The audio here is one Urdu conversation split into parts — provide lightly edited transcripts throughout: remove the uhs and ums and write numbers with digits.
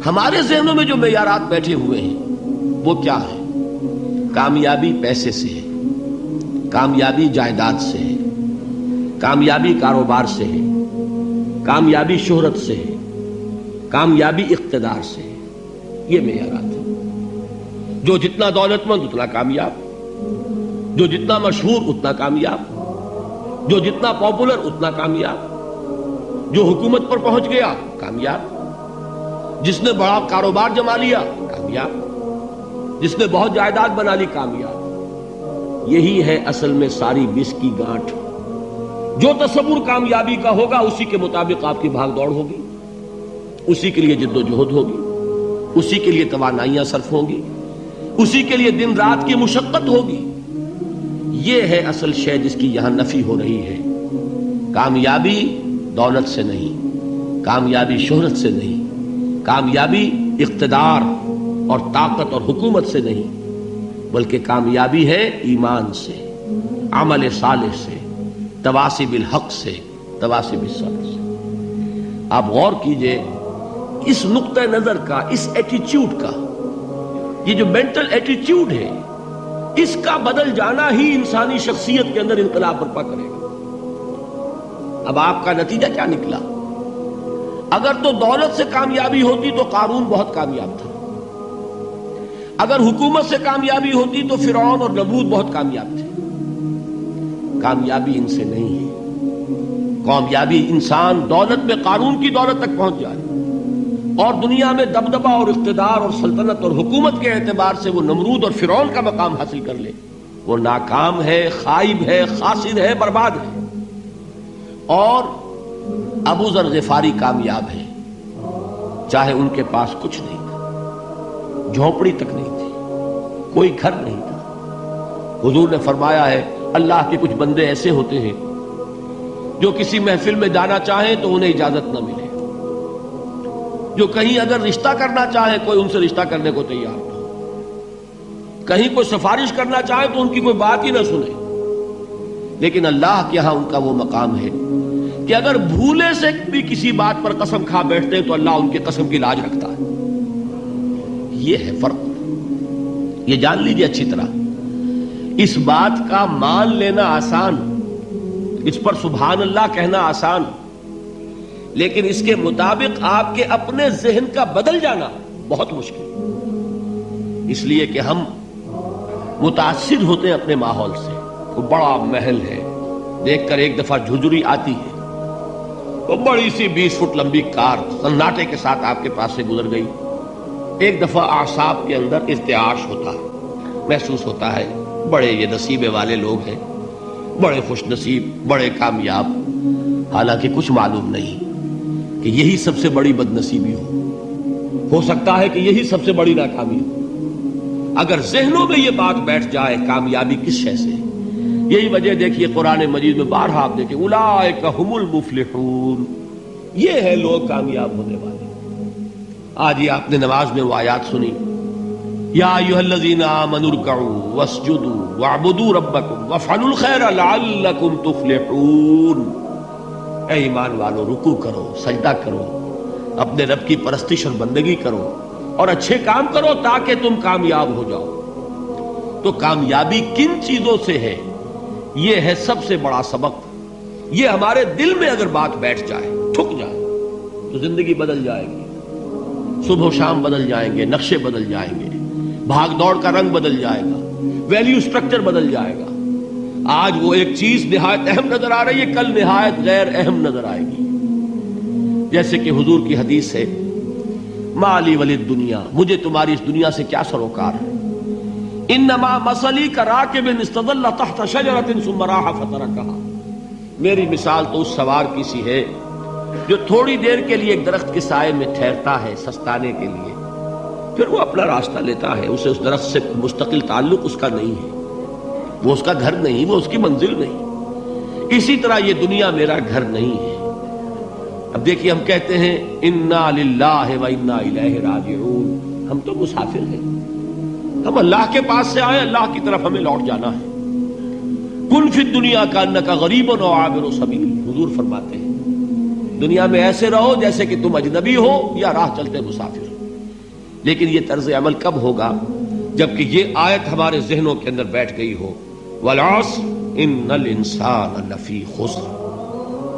ہمارے ذہنوں میں جو معیارات بیٹھے ہوئے ہیں وہ کیا ہے؟ کامیابی پیسے سے ہے، کامیابی جائیداد سے ہے، کامیابی کاروبار سے ہے، کامیابی شہرت سے ہے، کامیابی اقتدار سے ہے. یہ معیارات ہیں. جو جتنا دولت مند اتنا کامیاب، جو جتنا مشہور اتنا کامیاب، جو جتنا پاپولر اتنا کامیاب، جو حکومت پر پہنچ گیا کامیاب، جس نے بڑا کاروبار جما لیا کامیاب، جس نے بہت جائیداد بنا لی کامیاب. یہی ہے اصل میں ساری بس کی گانٹھ. جو تصور کامیابی کا ہوگا اسی کے مطابق آپ کی بھاگ دوڑ ہوگی، اسی کے لیے جد و جہد ہوگی، اسی کے لیے توانائیاں صرف ہوں گی، اسی کے لیے دن رات کی مشقت ہوگی. یہ ہے اصل شے جس کی یہاں نفی ہو رہی ہے. کامیابی دولت سے نہیں، کامیابی شہرت سے نہیں، کامیابی اقتدار اور طاقت اور حکومت سے نہیں، بلکہ کامیابی ہے ایمان سے، عمل صالح سے، تواصی بالحق سے، تواصی بالصبر سے. آپ غور کیجئے اس نقطہ نظر کا، اس ایٹیچیوڈ کا، یہ جو مینٹل ایٹیچیوڈ ہے اس کا بدل جانا ہی انسانی شخصیت کے اندر انقلاب برپا کرے گا. اب آپ کا نتیجہ کیا نکلا؟ اگر تو دولت سے کامیابی ہوتی تو قارون بہت کامیاب تھا، اگر حکومت سے کامیابی ہوتی تو فرعون اور نمرود بہت کامیاب تھے. کامیابی ان سے نہیں ہے. کامیابی انسان دولت میں قارون کی دولت تک پہنچ جائے اور دنیا میں دبدبہ اور اقتدار اور سلطنت اور حکومت کے اعتبار سے وہ نمرود اور فرعون کا مقام حاصل کر لے، وہ ناکام ہے، خائب ہے، خاسر ہے، برباد ہے. اور ابو ذر غفاری کامیاب ہے، چاہے ان کے پاس کچھ نہیں تھا، جھونپڑی تک نہیں تھی، کوئی گھر نہیں تھا. حضور نے فرمایا ہے اللہ کے کچھ بندے ایسے ہوتے ہیں جو کسی محفل میں جانا چاہیں تو انہیں اجازت نہ ملے، جو کہیں اگر رشتہ کرنا چاہے کوئی ان سے رشتہ کرنے کو تیار نہ ہو، کہیں کوئی سفارش کرنا چاہے تو ان کی کوئی بات ہی نہ سنے. لیکن اللہ کے ہاں ان کا وہ مقام ہے کہ اگر بھولے سے بھی کسی بات پر قسم کھا بیٹھتے ہیں تو اللہ ان کے قسم کی لاج رکھتا ہے. یہ ہے فرق. یہ جان لیجیے اچھی طرح. اس بات کا مان لینا آسان، اس پر سبحان اللہ کہنا آسان، لیکن اس کے مطابق آپ کے اپنے ذہن کا بدل جانا بہت مشکل. اس لیے کہ ہم متاثر ہوتے ہیں اپنے ماحول سے. وہ بڑا محل ہے، دیکھ کر ایک دفعہ جھجری آتی ہے، وہ بڑی سی 20 فٹ لمبی کار سناٹے کے ساتھ آپ کے پاس سے گزر گئی. ایک دفعہ اعصاب کے اندر ارتعاش ہوتا ہے، محسوس ہوتا ہے بڑے یہ نصیبے والے لوگ ہیں، بڑے خوش نصیب، بڑے کامیاب. حالانکہ کچھ معلوم نہیں کہ یہی سب سے بڑی بد نصیبی ہو سکتا ہے کہ یہی سب سے بڑی ناکامی ہو. اگر ذہنوں میں یہ بات بیٹھ جائے کامیابی کس شے سے. یہی وجہ دیکھیے قرآن مجید میں بارہا آپ دیکھیں اولئک ھم المفلحون، یہ ہے لوگ کامیاب ہونے والے. آج یہ آپ نے نماز میں وہ آیات سنی، یا ایھا الذین آمنوا ارکعوا واسجدوا واعبدوا ربکم وافعلوا الخیر لعلکم تفلحون. اے ایمان والو، رکوع کرو، سجدہ کرو، اپنے رب کی پرستش اور بندگی کرو اور اچھے کام کرو تاکہ تم کامیاب ہو جاؤ. تو کامیابی کن چیزوں سے ہے؟ یہ ہے سب سے بڑا سبق. یہ ہمارے دل میں اگر بات بیٹھ جائے، ٹھک جائے، تو زندگی بدل جائے گی. صبح و شام بدل جائیں گے، نقشے بدل جائیں گے، بھاگ دوڑ کا رنگ بدل جائے گا، ویلیو سٹرکچر بدل جائے گا. آج وہ ایک چیز نہایت اہم نظر آ رہی ہے، کل نہایت غیر اہم نظر آئے گی. جیسے کہ حضور کی حدیث ہے مالی ولد دنیا، مجھے تمہاری اس دنیا سے کیا سروکار ہے. انما مثلی کراکب استظل تحت شجرۃ ثم راح فترکها، میری مثال تو اس سوار کی سی ہے جو تھوڑی دیر کے لیے ایک درخت کے سائے میں ٹھہرتا ہے سستانے کے لیے، پھر وہ اپنا راستہ لیتا ہے. اسے اس درخت سے مستقل تعلق اس کا نہیں ہے، وہ اس کا گھر نہیں، وہ اس کی منزل نہیں. اسی طرح یہ دنیا میرا گھر نہیں ہے. اب دیکھیے ہم کہتے ہیں انا للہ و انا الیہ راجعون، ہم تو مسافر ہیں، ہم اللہ کے پاس سے آئے، اللہ کی طرف ہمیں لوٹ جانا ہے. کن فی الدنیا کانک غریب و عابر سبیل، حضور فرماتے ہیں دنیا میں ایسے رہو جیسے کہ تم اجنبی ہو یا راہ چلتے مسافر. لیکن یہ طرز عمل کب ہوگا؟ جبکہ یہ آیت ہمارے ذہنوں کے اندر بیٹھ گئی ہو، والعصر ان الانسان لفی خسر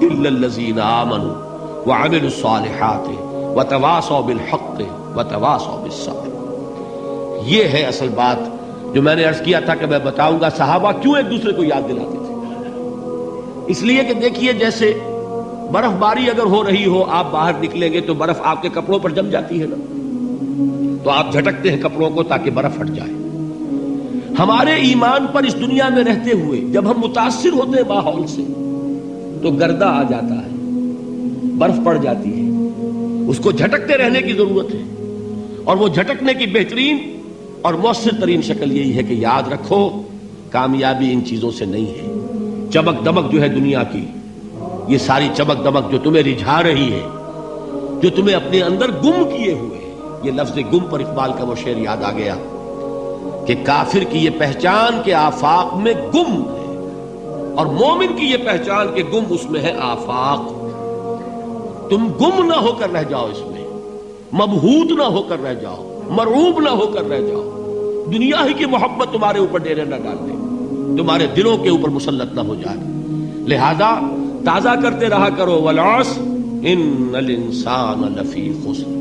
الا الذین آمنوا وعملوا الصالحات وتواصوا بالحق وتواصوا بالصبر۔ یہ ہے اصل بات جو میں نے عرض کیا تھا کہ میں بتاؤں گا صحابہ کیوں ایک دوسرے کو یاد دلاتے تھے۔ اس لیے کہ دیکھیے جیسے برف باری اگر ہو رہی ہو، آپ باہر نکلیں گے تو برف آپ کے کپڑوں پر جم جاتی ہے نا، تو آپ جھٹکتے ہیں کپڑوں کو تاکہ برف ہٹ جائے۔ ہمارے ایمان پر اس دنیا میں رہتے ہوئے جب ہم متاثر ہوتے ہیں ماحول سے تو گردہ آ جاتا ہے، برف پڑ جاتی ہے، اس کو جھٹکتے رہنے کی ضرورت ہے۔ اور وہ جھٹکنے کی بہترین اور مؤثر ترین شکل یہی ہے کہ یاد رکھو کامیابی ان چیزوں سے نہیں ہے۔ چمک دمک جو ہے دنیا کی، یہ ساری چمک دمک جو تمہیں رجھا رہی ہے، جو تمہیں اپنے اندر گم کیے ہوئے ہے، یہ لفظ گم پر اقبال کا وہ شعر یاد آ گیا کہ کافر کی یہ پہچان کے آفاق میں گم ہے، اور مومن کی یہ پہچان کے گم اس میں ہے آفاق۔ تم گم نہ ہو کر رہ جاؤ، اس میں مبہوت نہ ہو کر رہ جاؤ، مرعوب نہ ہو کر رہ جاؤ، دنیا ہی کی محبت تمہارے اوپر ڈیرے نہ ڈال دے، تمہارے دلوں کے اوپر مسلط نہ ہو جائے۔ لہذا تازہ کرتے رہا کرو، والعصر ان الانسان لفی خسر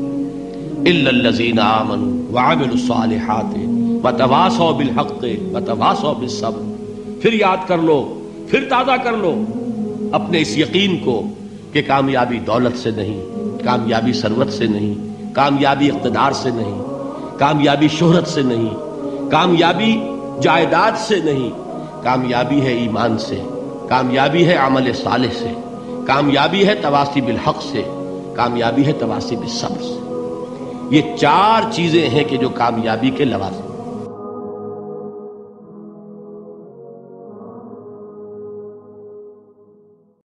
الا الذین آمنوا وعملوا الصالحات وتواصوا بالحق وتواصوا بالصبر۔ پھر یاد کر لو، پھر تازہ کر لو اپنے اس یقین کو کہ کامیابی دولت سے نہیں، کامیابی ثروت سے نہیں، کامیابی اقتدار سے نہیں، کامیابی شہرت سے نہیں، کامیابی جائیداد سے نہیں، کامیابی ہے ایمان سے، کامیابی ہے عمل صالح سے، کامیابی ہے تواصی بالحق سے، کامیابی ہے تواصی بالصبر سے۔ یہ چار چیزیں ہیں کہ جو کامیابی کے لوازم